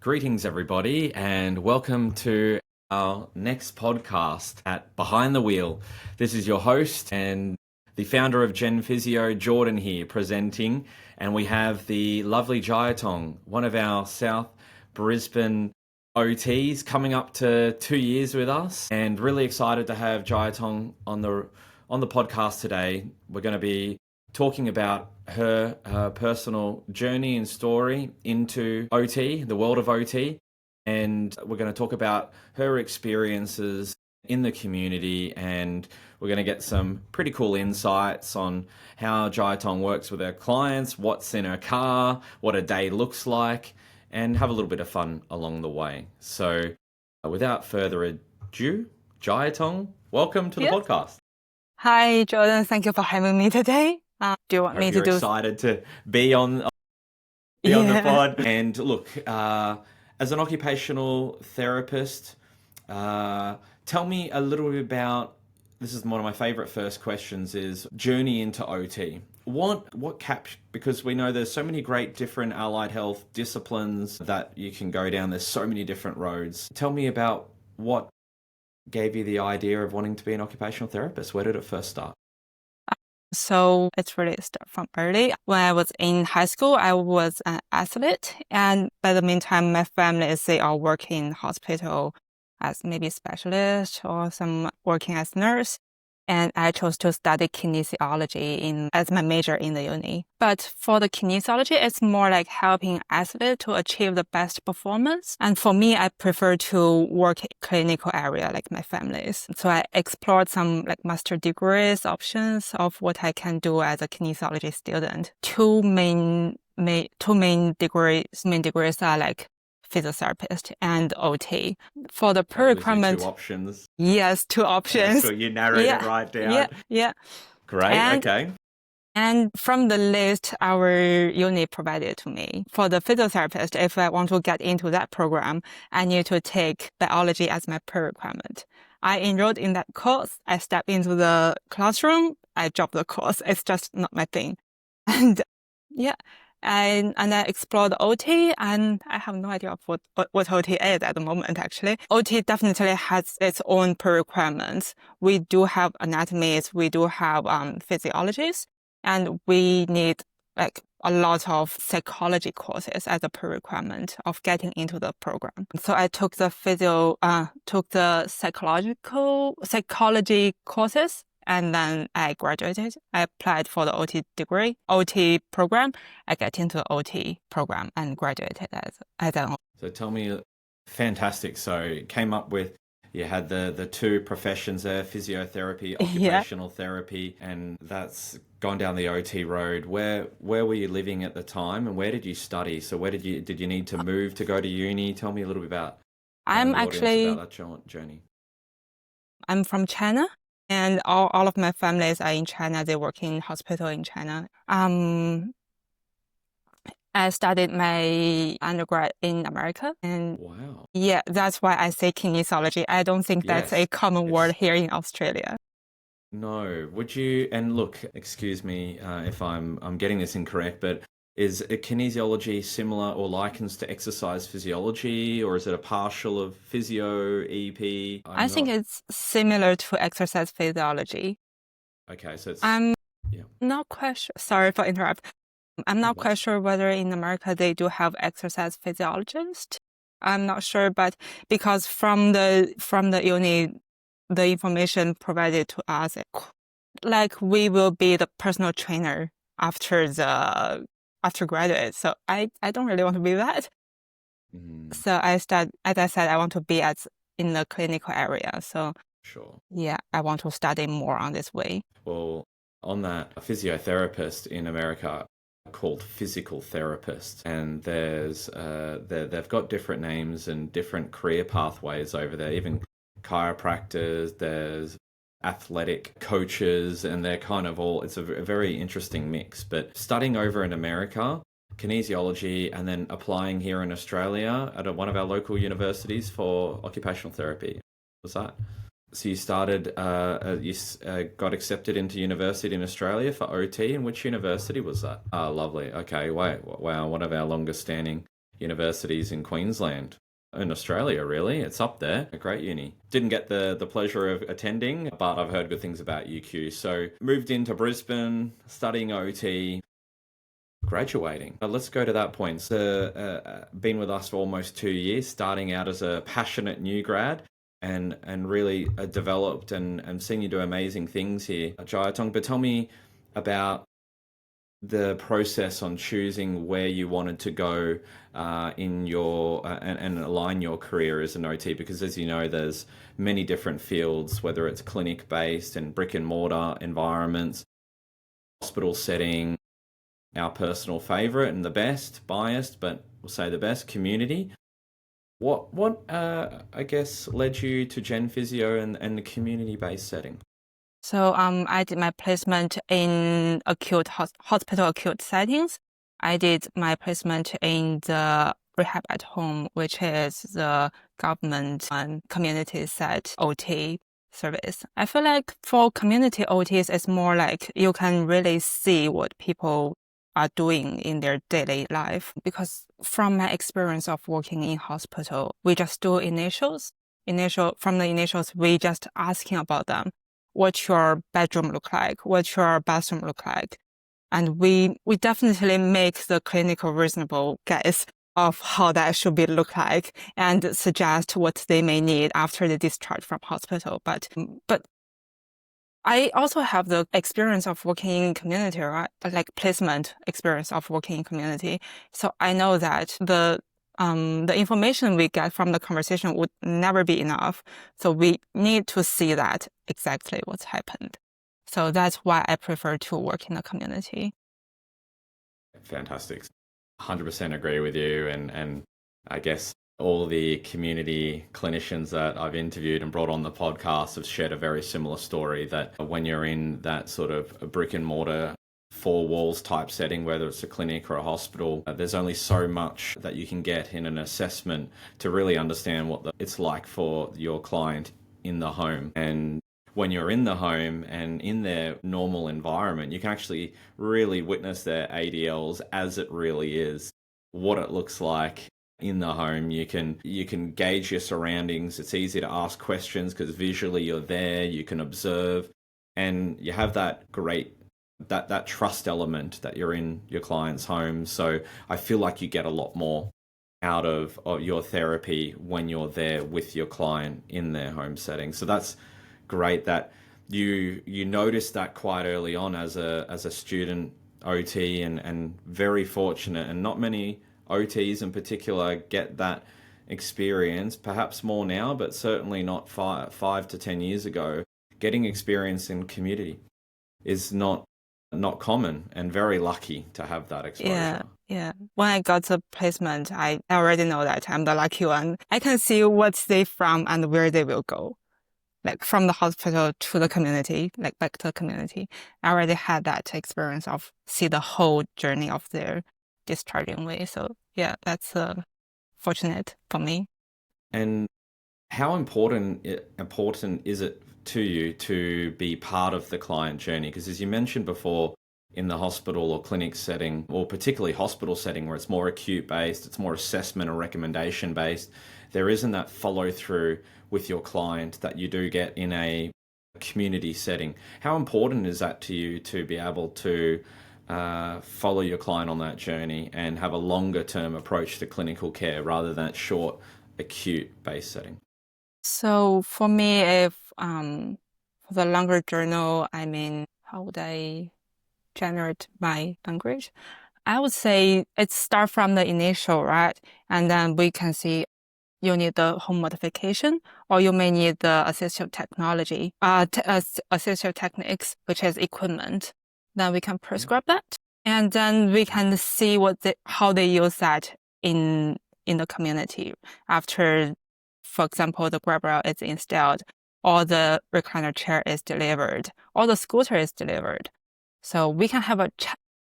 Greetings, everybody, and welcome to our next podcast at Behind the Wheel. This is your host and the founder of Gen Physio, Jordan, here presenting, and we have the lovely Jiatong, one of our South Brisbane OTs, coming up to 2 years with us, and really excited to have Jiatong on the podcast today. We're going to be talking about her personal journey and story into OT, the world of OT, and we're going to talk about her experiences in the community, and we're going to get some pretty cool insights on how Jiatong works with her clients, what's in her car, what a day looks like, and have a little bit of fun along the way. So without further ado, Jiatong, welcome to the podcast. Hi, Jordan. Thank you for having me today. Do you want me to do? Excited to be on the pod. And look, as an occupational therapist, tell me a little bit about. This is one of my favorite first questions: is journey into OT. What because we know there's so many great different allied health disciplines that you can go down. There's so many different roads. Tell me about what gave you the idea of wanting to be an occupational therapist. Where did it first start? So it's really start from early. When I was in high school, I was an athlete. And by the meantime, my family, they all work in hospital as maybe specialist or some working as nurse. And I chose to study kinesiology as my major in the uni. But for the kinesiology, it's more like helping athletes to achieve the best performance. And for me, I prefer to work in clinical area like my families. So I explored some like master degrees options of what I can do as a kinesiology student. Two main degrees are like physiotherapist and OT. For the pre-requirement, 2 options. Yes, 2 options. So you narrowed it right down. Yeah. Great. Okay. And from the list our uni provided to me, for the physiotherapist, if I want to get into that program, I need to take biology as my pre-requirement. I enrolled in that course. I stepped into the classroom. I dropped the course. It's just not my thing. And And I explored OT, and I have no idea of what OT is at the moment, actually. OT definitely has its own pre-requirements. We do have anatomies, we do have physiologies, and we need like a lot of psychology courses as a pre-requirement of getting into the program. So I took the psychology courses. And then I graduated. I applied for the OT program. I got into the OT program and graduated as an. So tell me, fantastic. So you came up with, you had the 2 professions there, physiotherapy, occupational therapy, and that's gone down the OT road. Where were you living at the time, and where did you study? So where did you need to move to go to uni? Tell me a little bit about about that journey. I'm from China. And all of my families are in China. They work in hospital in China. I studied my undergrad in America. And wow. Yeah, that's why I say kinesiology. I don't think that's a common word here in Australia. No. Would you, and look, excuse me if I'm getting this incorrect, but is kinesiology similar or likens to exercise physiology, or is it a partial of physio, EP? I think it's similar to exercise physiology. Okay, so it's... I'm not quite sure. Sorry for interrupt. I'm not quite sure whether in America they do have exercise physiologists. I'm not sure, but because from the uni, the information provided to us, like we will be the personal trainer after graduate. So I don't really want to be that. So as I said, I want to be in the clinical area. So sure. Yeah, I want to study more on this way. Well, on that, a physiotherapist in America called physical therapist, and there's they've got different names and different career pathways over there, even chiropractors, there's athletic coaches, and they're kind of all, it's a very interesting mix. But studying over in America, kinesiology, and then applying here in Australia at one of our local universities for occupational therapy. Was that? So you started, got accepted into university in Australia for OT, and which university was that? Oh, lovely. Okay, wow, one of our longest standing universities in Queensland. In Australia, really. It's up there. A great uni. Didn't get the pleasure of attending, but I've heard good things about UQ. So moved into Brisbane, studying OT, graduating. Let's go to that point. So, been with us for almost 2 years, starting out as a passionate new grad and really developed and seen you do amazing things here at Jiatong. But tell me about the process on choosing where you wanted to go in your and align your career as an OT, because as you know, there's many different fields, whether it's clinic based and brick and mortar environments, hospital setting, our personal favorite and the best, biased, but we'll say the best, community. What I guess led you to Gen Physio and the community based setting? So I did my placement in acute hospital acute settings. I did my placement in the rehab at home, which is the government and community set OT service. I feel like for community OTs, it's more like you can really see what people are doing in their daily life. Because from my experience of working in hospital, we just do initials. From the initials, we just asking about them. What your bedroom look like, what your bathroom look like. And we definitely make the clinical reasonable guess of how that should be look like and suggest what they may need after the discharge from hospital. But I also have the experience of working in community, right? Like placement experience of working in community. So I know that the information we get from the conversation would never be enough. So we need to see that exactly what's happened. So that's why I prefer to work in the community. Fantastic. 100% agree with you. And I guess all the community clinicians that I've interviewed and brought on the podcast have shared a very similar story, that when you're in that sort of a brick and mortar four walls type setting, whether it's a clinic or a hospital, there's only so much that you can get in an assessment to really understand what it's like for your client in the home. And when you're in the home and in their normal environment, you can actually really witness their ADLs as it really is, what it looks like in the home. You can gauge your surroundings. It's easy to ask questions because visually you're there, you can observe, and you have that great that trust element that you're in your client's home. So I feel like you get a lot more out of your therapy when you're there with your client in their home setting. So that's great that you noticed that quite early on as a student OT, and very fortunate, and not many OTs in particular get that experience, perhaps more now, but certainly not 5 to 10 years ago. Getting experience in community is not common, and very lucky to have that exposure. Yeah. When I got the placement, I already know that I'm the lucky one. I can see what they from and where they will go. Like from the hospital to the community, like back to the community. I already had that experience of see the whole journey of their discharging way. So yeah, that's fortunate for me. And how important is it to you to be part of the client journey? Because as you mentioned before, in the hospital or clinic setting, or particularly hospital setting where it's more acute based, it's more assessment or recommendation based, there isn't that follow through with your client that you do get in a community setting. How important is that to you to be able to follow your client on that journey and have a longer term approach to clinical care rather than that short acute based setting? So for me, if for the longer journal, I mean, how would I generate my language? I would say it start from the initial, right? And then we can see you need the home modification, or you may need the assistive technology, assistive techniques, which is equipment. Then we can prescribe that, and then we can see how they use that in the community after, for example, the grab rail is installed, or the recliner chair is delivered, or the scooter is delivered. So we can have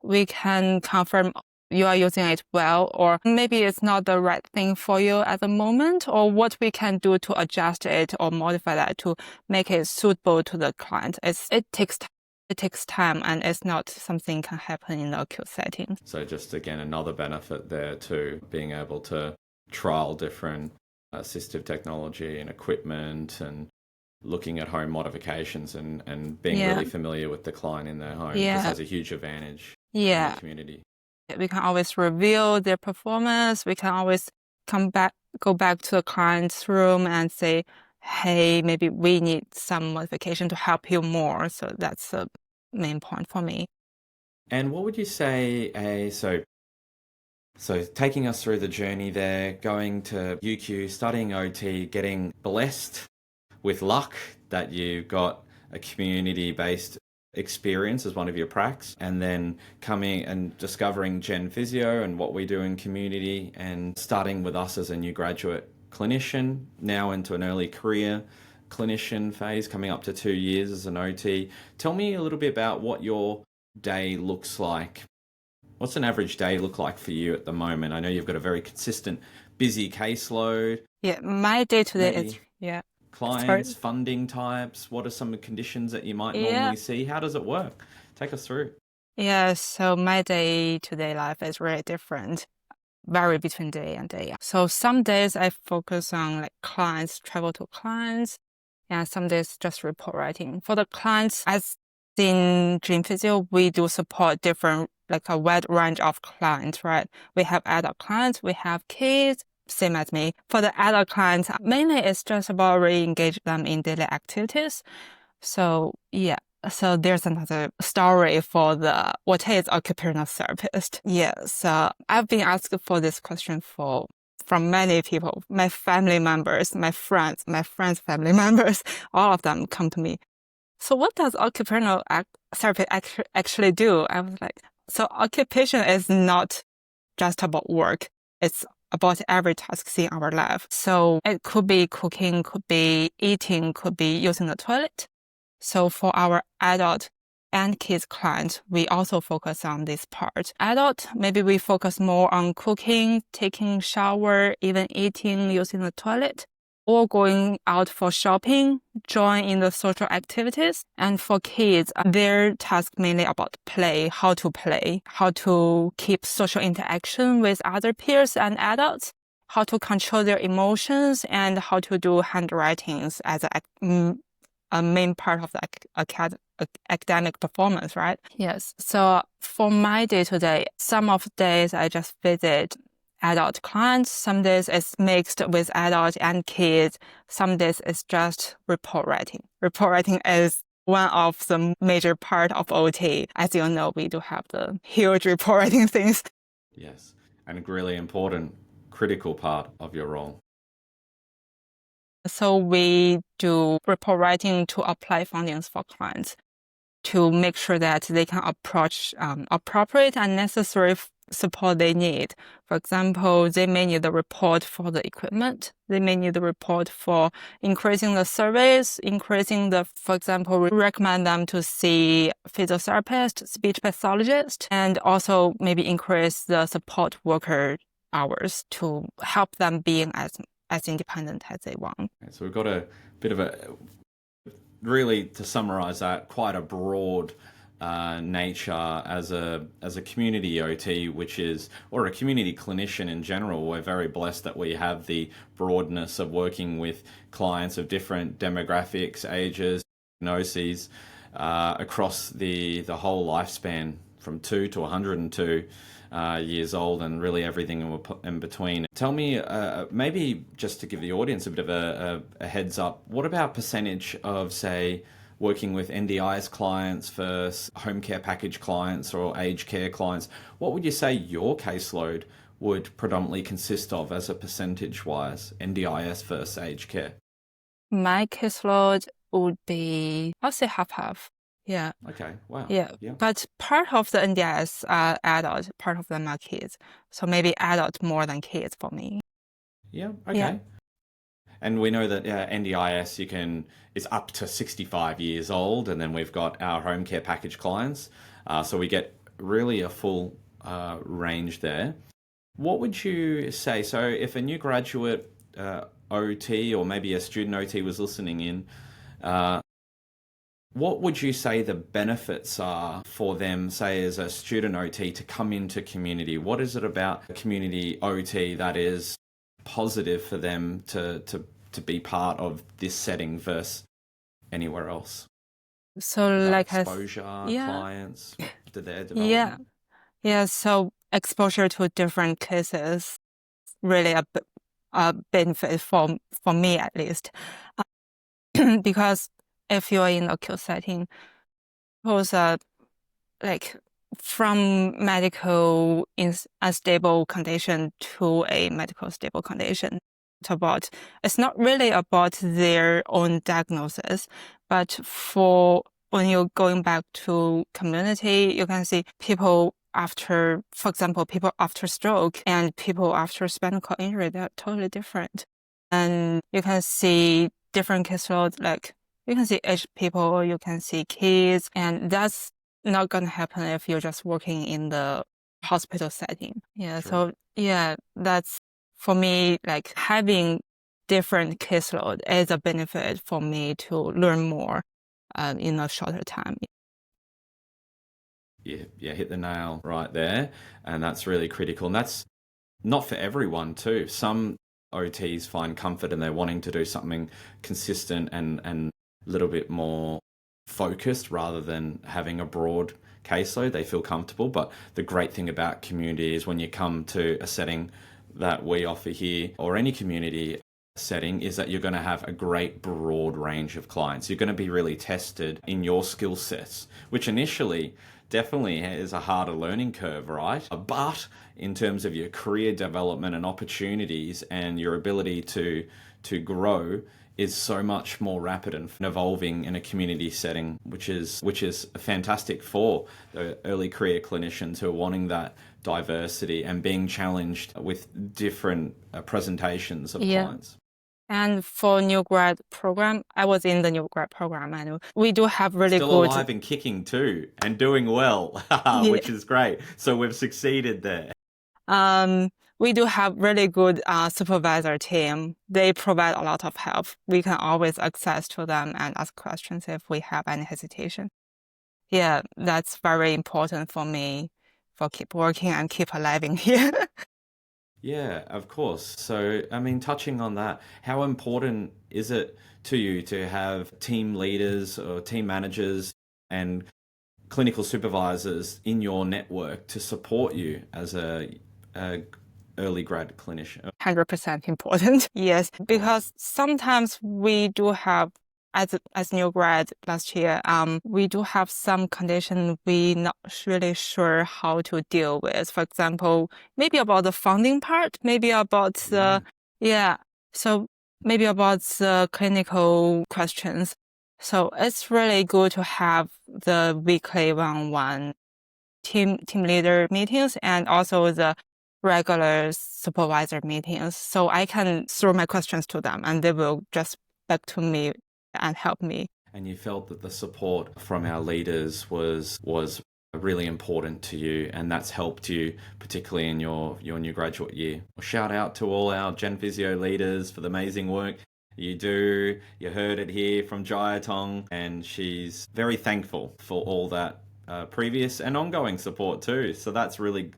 we can confirm you are using it well, or maybe it's not the right thing for you at the moment, or what we can do to adjust it or modify that to make it suitable to the client. It takes time. It takes time and it's not something can happen in the acute setting. So just again, another benefit there too, being able to trial different assistive technology and equipment and looking at home modifications and being Yeah. really familiar with the client in their home Yeah. just has a huge advantage in Yeah. the community. We can always review their performance. We can always go back to the client's room and say, hey, maybe we need some modification to help you more. So that's the main point for me. And what would you say, so taking us through the journey there, going to UQ, studying OT, getting blessed with luck that you got a community-based experience as one of your pracs, and then coming and discovering Gen Physio and what we do in community, and starting with us as a new graduate clinician, now into an early career clinician phase, coming up to 2 years as an OT. Tell me a little bit about what your day looks like. What's an average day look like for you at the moment? I know you've got a very consistent, busy caseload. Yeah, my day-to-day is, Maybe yeah. clients, funding types. What are some of the conditions that you might normally see? How does it work? Take us through. Yeah, so my day-to-day life is really different, vary between day and day. So some days I focus on like clients, travel to clients, and some days just report writing. For the clients, as in Dream Physio, we do support different, like a wide range of clients, right? We have adult clients, we have kids, same as me. For the adult clients, mainly it's just about re-engage them in daily activities. So yeah. So there's another story for the what is occupational therapist. Yeah, so I've been asked for this question from many people, my family members, my friends' family members, all of them come to me. So what does occupational therapy actually do? I was like, so occupation is not just about work. It's about every task in our life. So it could be cooking, could be eating, could be using the toilet. So for our adult and kids clients, we also focus on this part. Adult, maybe we focus more on cooking, taking shower, even eating, using the toilet, or going out for shopping, join in the social activities. And for kids, their task mainly about play, how to keep social interaction with other peers and adults, how to control their emotions, and how to do handwritings as a main part of the academic performance, right? Yes. So for my day-to-day, some of the days I just visit adult clients. Some days it's mixed with adult and kids. Some days it's just report writing. Report writing is one of the major part of OT. As you know, we do have the huge report writing things. Yes, and a really important, critical part of your role. So we do report writing to apply findings for clients to make sure that they can approach appropriate and necessary support they need. For example, they may need a report for the equipment. They may need a report for increasing the surveys, for example, we recommend them to see physiotherapist, speech pathologist, and also maybe increase the support worker hours to help them being as independent as they want. Okay, so we've got a bit of really, to summarize that, quite a broad nature as a community OT, or a community clinician in general. We're very blessed that we have the broadness of working with clients of different demographics, ages, diagnoses, across the whole lifespan from 2 to 102 years old, and really everything in between. Tell me, maybe just to give the audience a bit of a heads up, what about percentage of, say, working with NDIS clients versus home care package clients or aged care clients? What would you say your caseload would predominantly consist of as a percentage-wise, NDIS versus aged care? My caseload would be, I'll say half-half. Yeah. Okay. Wow. Yeah. But part of the NDIS are adult, part of them are kids. So maybe adult more than kids for me. Yeah. Okay. Yeah. And we know that NDIS is up to 65 years old, and then we've got our home care package clients. So we get really a full range there. What would you say? So if a new graduate OT or maybe a student OT was listening in, What would you say the benefits are for them, say, as a student OT to come into community? What is it about community OT that is positive for them to be part of this setting versus anywhere else? So Is that like exposure, yeah, clients, to their yeah, development? yeah. So exposure to different cases really a benefit for me at least, because if you're in acute setting, suppose like from medical unstable condition to a medical stable condition. It's not really about their own diagnosis, but for when you're going back to community, you can see people after, for example, people after stroke and people after spinal cord injury, they're totally different. And you can see different caseload, like you can see aged people, you can see kids, and that's not gonna happen if you're just working in the hospital setting. Yeah, True. so yeah, that's for me, like having different caseload is a benefit for me to learn more in a shorter time. Yeah, hit the nail right there. And that's really critical. And that's not for everyone too. Some OTs find comfort and they're wanting to do something consistent and a little bit more focused rather than having a broad caseload. They feel comfortable. But the great thing about community is when you come to a setting that we offer here or any community setting is that you're going to have a great broad range of clients. You're going to be really tested in your skill sets, which initially definitely is a harder learning curve, right? But in terms of your career development and opportunities and your ability to grow is so much more rapid and evolving in a community setting, which is fantastic for the early career clinicians who are wanting that diversity and being challenged with different presentations of Yeah. clients. And for new grad program, I was in the new grad program, and we do have really Still good. alive and kicking too, and doing well, Yeah. which is great. So we've succeeded there. We do have really good supervisor team. They provide a lot of help. We can always access to them and ask questions if we have any hesitation. Yeah, that's very important for me for keep working and keep alive in here. Yeah, of course. So, I mean, touching on that, how important is it to you to have team leaders or team managers and clinical supervisors in your network to support you as a early grad clinician? 100% important. Yes, Right. because sometimes we do have, as new grad last year, we do have some condition we not really sure how to deal with. For example, maybe about the funding part, maybe about Yeah. yeah, so maybe about the clinical questions. So it's really good to have the weekly one-on-one team leader meetings and also the regular supervisor meetings. So I can throw my questions to them and they will just back to me and help me. And you felt that the support from our leaders was really important to you, and that's helped you particularly in your new graduate year. Shout out to all our Gen Physio leaders for the amazing work you do. You heard it here from Jiatong, and she's very thankful for all that previous and ongoing support too. So that's really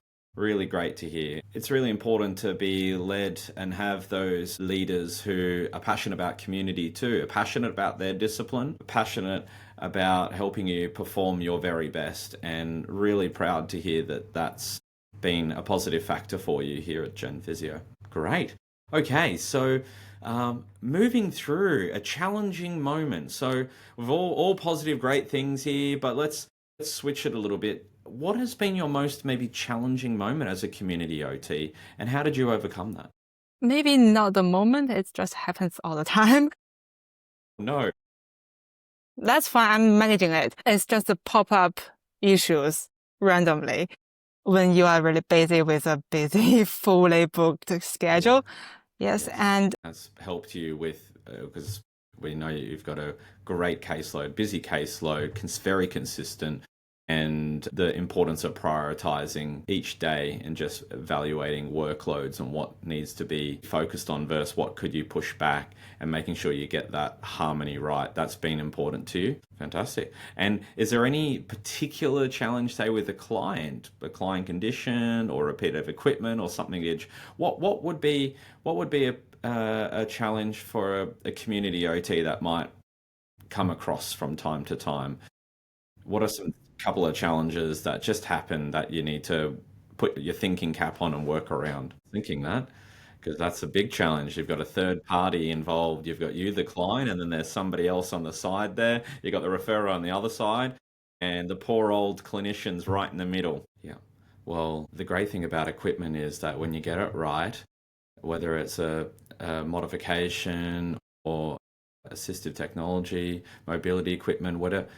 great to hear. It's really important to be led and have those leaders who are passionate about community too, are passionate about their discipline, passionate about helping you perform your very best, and really proud to hear that that's been a positive factor for you here at Gen Physio. Great. Okay, so moving through a challenging moment. So we've all positive, great things here, but let's switch it a little bit. What has been your most maybe challenging moment as a community OT, and how did you overcome that? Maybe not the moment, it just happens all the time. No. That's fine, I'm managing it. It's just the pop-up issues randomly when you are really busy with a busy, fully booked Yeah. schedule. Yes, Yes. and Has helped you with because we know you've got a great caseload, busy caseload, very consistent, and the importance of prioritizing each day and just evaluating workloads and what needs to be focused on versus what could you push back, and making sure you get that harmony right. That's been important to you. Fantastic. And is there any particular challenge, say, with a client condition or a bit of equipment or something? What would be a challenge for a community OT that might come across from time to time? What are some couple of challenges that just happen that you need to put your thinking cap on and work around? Thinking that, because that's a big challenge. You've got a third party involved. You've got you, the client, and then there's somebody else on the side there. You've got the referrer on the other side, and the poor old clinician's right in the middle. Yeah. Well, the great thing about equipment is that when you get it right, whether it's a modification or assistive technology, mobility equipment, whatever,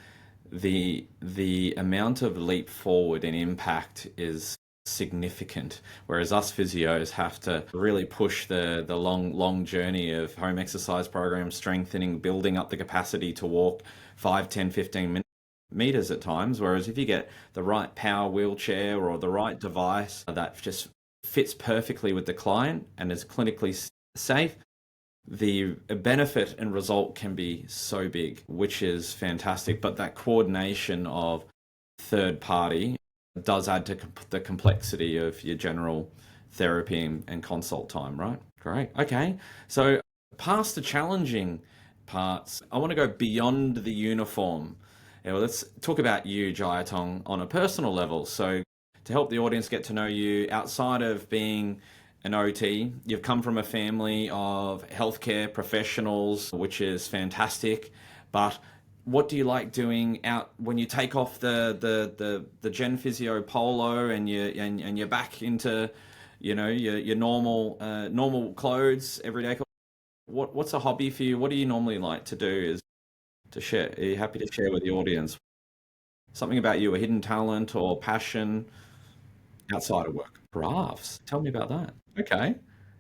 the amount of leap forward in impact is significant. Whereas us physios have to really push the long journey of home exercise programs, strengthening, building up the capacity to walk 5, 10, 15 meters at times. Whereas if you get the right power wheelchair or the right device that just fits perfectly with the client and is clinically safe, the benefit and result can be so big, which is fantastic. But that coordination of third party does add to the complexity of your general therapy and consult time, right? Great. Okay. So past the challenging parts, I want to go beyond the uniform. Let's talk about you, Jiatong, on a personal level. So to help the audience get to know you outside of being an OT, you've come from a family of healthcare professionals, which is fantastic. But what do you like doing out when you take off the Gen Physio polo and you're back into, your normal clothes, everyday clothes? What's a hobby for you? What do you normally like to do? Is to share? Are you happy to share with the audience something about you, a hidden talent or passion outside of work? Crafts. Tell me about that. Okay.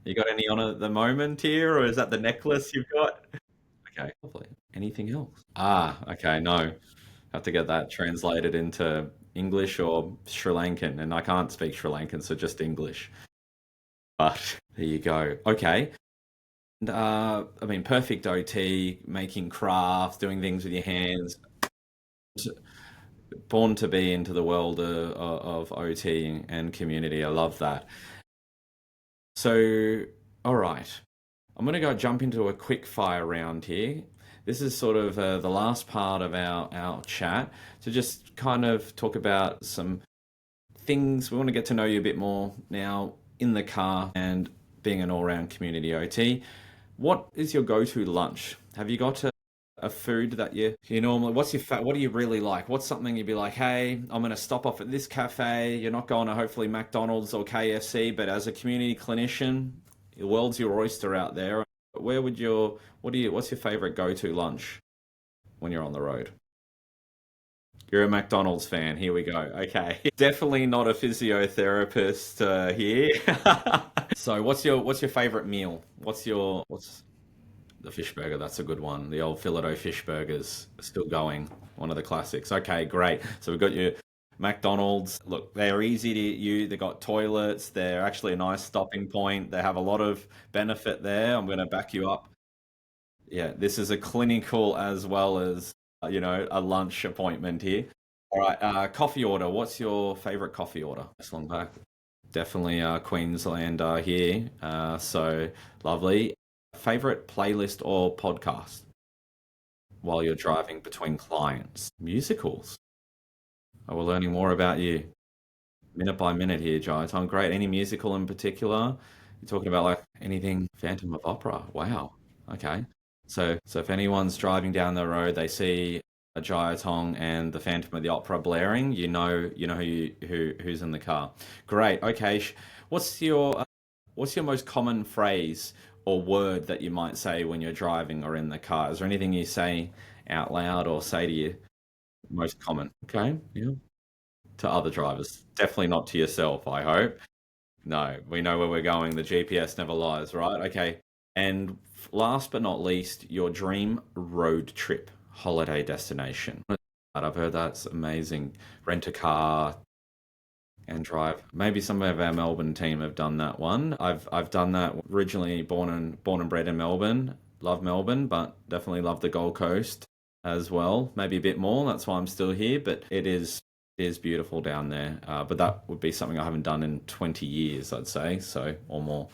You got any on at the moment here, or is that the necklace you've got? Okay, lovely. Anything else? Okay, no. Have to get that translated into English or Sri Lankan, and I can't speak Sri Lankan, so just English. But there you go. Okay. And, I mean, perfect OT, making crafts, doing things with your hands. Born to be into the world of OT and community. I love that. So, all right. I'm going to go jump into a quick fire round here. This is sort of the last part of our chat to just kind of talk about some things. We want to get to know you a bit more now in the car and being an all-round community OT. What is your go-to lunch? Have you got a food that you normally, what do you really like? What's something you'd be like, hey, I'm going to stop off at this cafe. You're not going to hopefully McDonald's or KFC, but as a community clinician, the world's your oyster out there. What's your favorite go-to lunch when you're on the road? You're a McDonald's fan. Here we go. Okay. Definitely not a physiotherapist here. So what's your favorite meal? What's the fish burger? That's a good one. The old Philadelphia fish burgers are still going. One of the classics. Okay, great. So we've got your McDonald's. Look, they're easy to use. They've got toilets. They're actually a nice stopping point. They have a lot of benefit there. I'm going to back you up. Yeah, this is a clinical as well as, a lunch appointment here. All right, coffee order. What's your favorite coffee order? This long back. Definitely Queenslander here. So lovely. Favorite playlist or podcast while you're driving between clients? Musicals. Oh, we're learning more about you minute by minute here, Jai. Great. Any musical in particular? You're talking about like anything Phantom of Opera. Wow. Okay. So if anyone's driving down the road, they see a Jiatong and the Phantom of the Opera blaring, who's in the car. Great. Okay. What's your most common phrase or word that you might say when you're driving or in the car? Is there anything you say out loud or say to you most common? Okay. Yeah. To other drivers. Definitely not to yourself, I hope. No, we know where we're going. The GPS never lies, right? Okay. And last but not least, your dream road trip holiday destination. But I've heard that's amazing. Rent a car and drive. Maybe some of our Melbourne team have done that one. I've done that. Originally born and bred in Melbourne. Love Melbourne, but definitely love the Gold Coast as well. Maybe a bit more. That's why I'm still here. But it is beautiful down there. But that would be something I haven't done in 20 years, I'd say, so or more.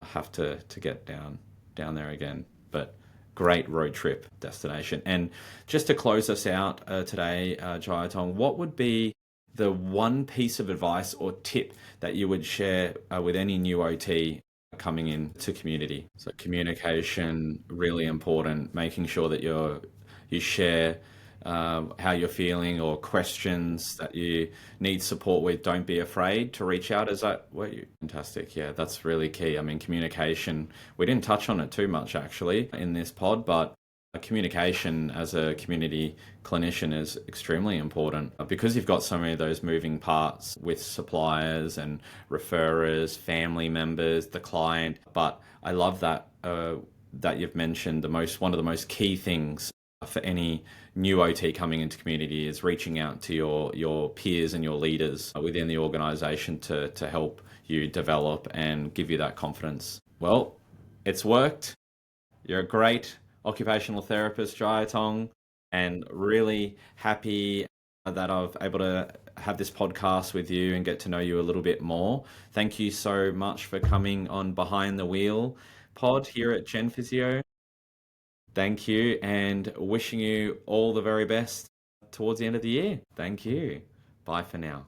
I have to get down there again. But great road trip destination. And just to close us out today, Jiatong, what would be the one piece of advice or tip that you would share with any new OT coming into community? So communication really important, making sure that you share how you're feeling or questions that you need support with. Don't be afraid to reach out. Is that what you? Fantastic. Yeah, that's really key. I mean, communication, we didn't touch on it too much actually in this pod, but communication as a community clinician is extremely important because you've got so many of those moving parts with suppliers and referrers, family members, the client. But I love that you've mentioned one of the most key things for any new OT coming into community is reaching out to your peers and your leaders within the organization to help you develop and give you that confidence. Well, it's worked. You're a great occupational therapist, Jiatong, and really happy that I've able to have this podcast with you and get to know you a little bit more. Thank you so much for coming on Behind the Wheel pod here at Gen Physio. Thank you, and wishing you all the very best towards the end of the year. Thank you. Bye for now.